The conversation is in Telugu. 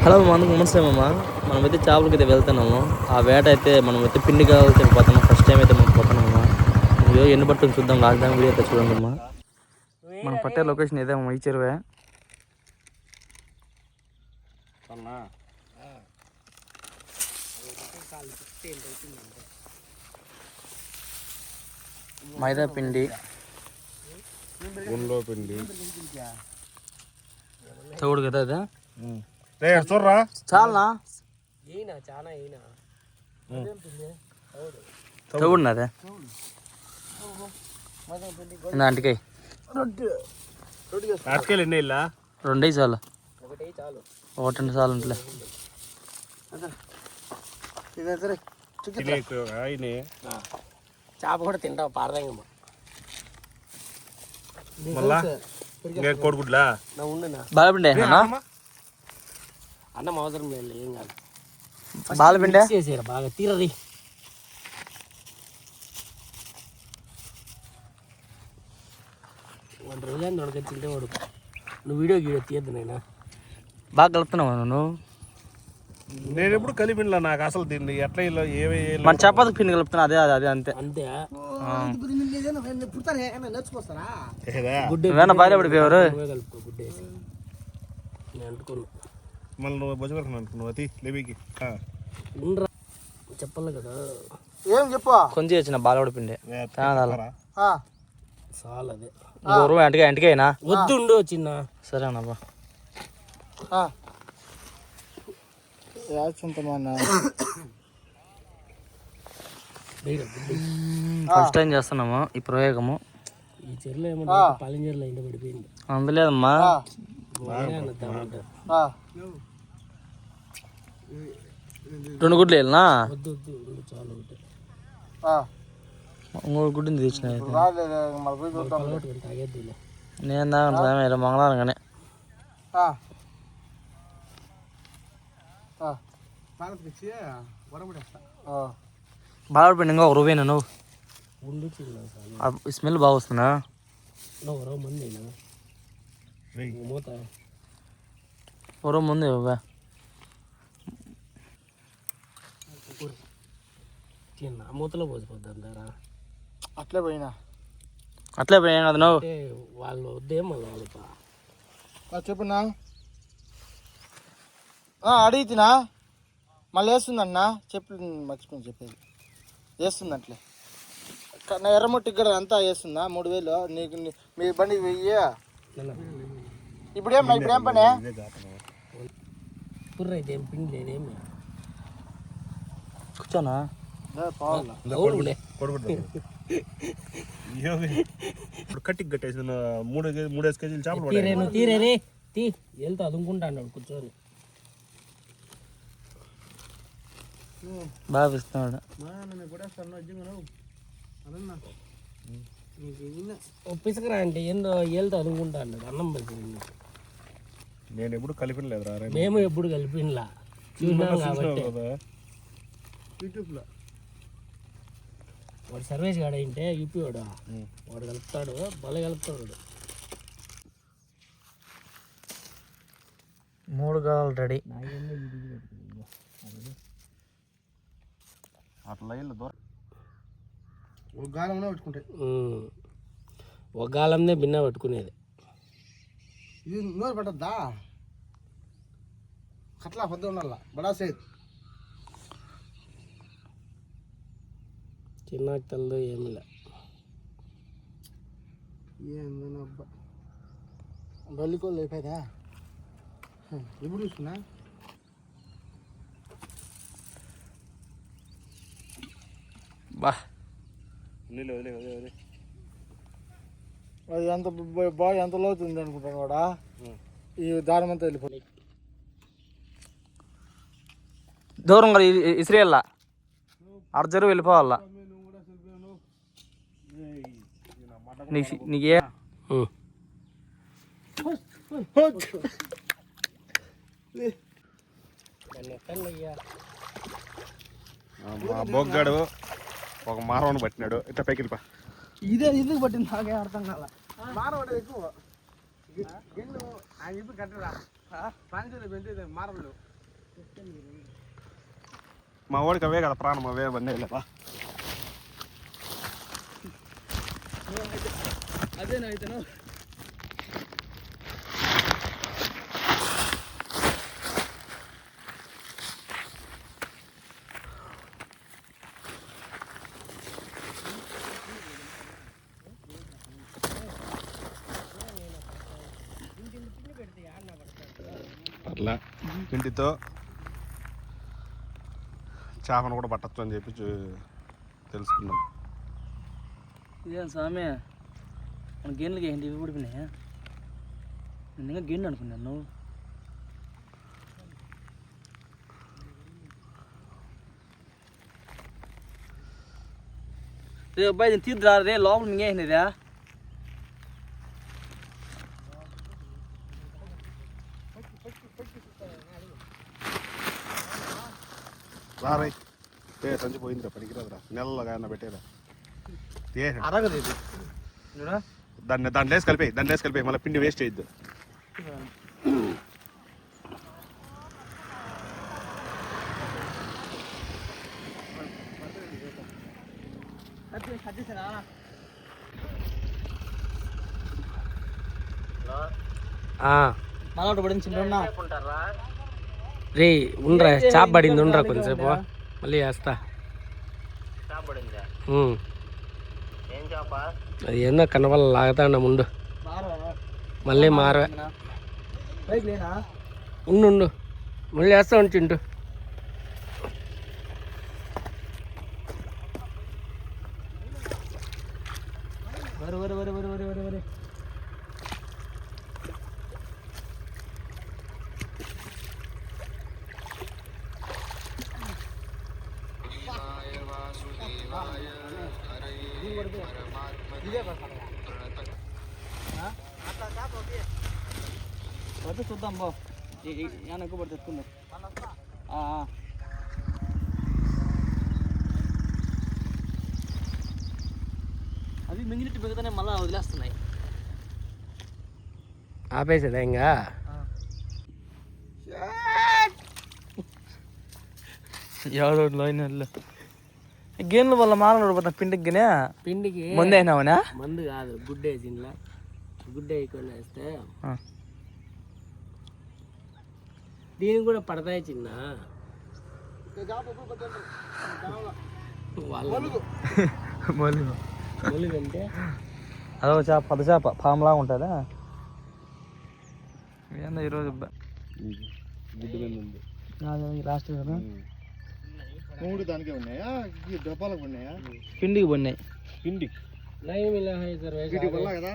హలో మనకు నమస్తే మామ. మనమైతే చేపలకి అయితే వెళ్తున్నాము. ఆ వేట అయితే మనమైతే పిండి కావాల్సి పోతున్నాం. ఫస్ట్ టైం అయితే మనం పోతున్నామమ్మా. అయ్యో ఎన్ని పట్టుకుని చూద్దాం. లాక్డౌన్ వీడియో అయితే చూడండి అమ్మా. మనం పట్టే లొకేషన్ ఇదే అమ్మా, ఈ చెరువే. మైదా పిండి, తోడు కదా అదే. చూడరా చాలా తోడున్నదే అంటికాయ రెండే చాలు. ఒకటి చాలు ఉంటలే. చేప కూడా తింటావు పారదంగమ్మా. కోడిగుడ్లా బాలపిండి అన్నం అవసరం లేదు, ఏం కాదు. బాలపిండి చేసారు బాగా తీరది. వాడు రోజు దొడకొచ్చింటే వాడు నువ్వు వీడియో గీడియో తీయద్దు నైనా. బాగా కలుపుతున్నావు నువ్వు. నేను ఎప్పుడు కలిపిలా, నాకు అసలు దీన్ని ఎట్లా మన చపాతీ పిండి కలుపుతున్నా. అదే అదే అదే అంతే. అంతే వేణ బయట పడిపోయారు. కలుపుకో గుడ్డ వేసి. నేను అంటుకున్నా మళ్ళీ నువ్వు భోజనం అనుకున్నావు. అతి లేవికి చెప్పాలి కదా. ఏం చెప్పు. కొంచెం వచ్చిన బాలవాడి పిండి చాలు. అదే ఇంకో ఎంటికైనా వద్దుండు చిన్న. సరేనబ్బా. ఫస్ట్ టైం చేస్తున్నాము ఈ ప్రయోగము. ఈ చెరువులో ఏమన్నా పాలెం చెరువులో ఇంట పడిపోయింది. అందులేదమ్మా. రెండు గుడ్లు వెళ్ళినా వద్దు వద్దు చాలు. ఇంకొక గుడ్డిని తెచ్చిన తాగేద్దులే. నేను తాగను మంగళవారం కానీ. బాలవాడి పిండి ఇంకా ఒక రూపాయినా నువ్వు ఉండు చిన్న. స్మెల్ బాగా వస్తుందా? నువ్వు మంది మూత ఓరో ముందు బాబా. చిన్న మూతలో పోసిపోద్ది అంటారా? అట్లే పోయినా కదా నువ్వు. వాళ్ళు వద్దేం మళ్ళీ వాళ్ళు చెప్పున్నా అడిగితేనా మళ్ళీ వేస్తుందన్నా. చెప్పి మర్చిపోయింది చెప్పేది. వేస్తుంది అట్లే నా ఎర్రమొట్టి ఇక్కడ అంతా వేస్తుందా? 3000 నీకు మీ బండి 1000. ఇప్పుడేం పని పుర్రైతే ఏం పిండి లేదేమి. కూర్చోనా కట్టికి కట్టేసి 3 కేజీలు చేపలు తీరే తీ వెళ్తా అదుకుంటా అన్నాడు కూర్చొని. బాగా ఇస్తున్నాడు. పిసకరా అంటే ఏందో వెళ్తా అదుకుంటా అన్నాడు. అన్నం పడుతుంది. నేను ఎప్పుడు కలిపినలేదురా. మేము ఎప్పుడు కలిపినలా, చూసినాం కాబట్టి. యూట్యూబ్లో వాడు సర్వేస్ కాడ ఏంటే యూపీ వాడు కలుపుతాడు, భలే కలుపుతాడు. 3 కావాలి రెడీ. ఒక గాలంలో పెట్టుకుంటాయి. ఒక గాలంనే బిన్న పట్టుకునేది. ఇది నోరు పట్టద్దా? అట్లా పెద్ద ఉండాల బడా సేద్. చిన్న తెల్లు ఏమి లే. ఏందబ్బా బల్లికోళ్ళు అయిపోయిందా? ఎప్పుడు చూస్తున్నా బా. అది ఎంత బాగా ఎంత లోతుంది అనుకుంటాను కూడా. ఈ దారం అంతా వెళ్ళిపోయి దూరంగా ఇసిరేళ్ళ అర్జరు వెళ్ళిపోవాలా. నీకే బొగ్గాడు ఒక మారవని పట్టినాడు. ఇట్లా పైకి వెళ్ళిపా. ఇదే ఇది పట్టింది నాకే అర్థం కాల. మారవాడు ఎక్కువ ఆయన చెప్పి కట్టరా ప్రాంతాలు పెంచేది మారలు మా వాడికి అవే కదా ప్రాణం అవే అవన్నీ లేవా అదేనా అయితేను అట్లా పిండితో చేపను కూడా పట్టచ్చు అని చెప్పి తెలుసుకున్నాం. ఇదేం స్వామి మన గిన్నెలకి ఏంటి ఇవి పడిపోయినాయా? నేను ఇంకా గిన్నె అనుకున్నాను. నువ్వు రే అబ్బాయి దీన్ని తీద్దురా రే, లోపల మింగేసినదా? రారై సంచి పోయిందిరా పనికిరాదురా నెలలుగా అన్న పెట్టేదా అరగదు ఇది దాన్ని లేసి కలిపి మళ్ళీ పిండి వేస్ట్ అయ్యిద్దు. మళ్ళీ పడింది చిన్న రే ఉండరా, చేప పడింది, ఉండరా కొంచెంసేపు మళ్ళీ వేస్తా. అది ఏందో కనవల్ల లాగుతాండ ముందు మళ్ళీ మారవే. ఉండు మళ్ళీ వేస్తా ఉండు చింటూ. పడితే చూద్దాం బా, ఏమైనా ఎక్కువ పడితే ఎత్తుకుందాం. అవి మింగినట్టు మిగతానే మళ్ళీ వదిలేస్తున్నాయి. ఆపేసేదా ఇంకా? ఎవరో గిన్నెల వల్ల మానవుడు పోతాం పిండికి పిండికి ముందు అయినావునా? మందు కాదు, గుడ్డ వేసి ఇంట్లో గుడ్డ వేయకుండా వేస్తే దీనికి కూడా పడతాయి చిన్న మొలుగంటే అదో చేప, పెద్ద చేప పాములాగా ఉంటుందా? ఏందో ఈరోజు లాస్ట్ కదా మూడు దానికే ఉన్నాయా? డబ్బాలకు ఉన్నాయా? పిండికి పడినాయి. పిండి నయం ఇలా కదా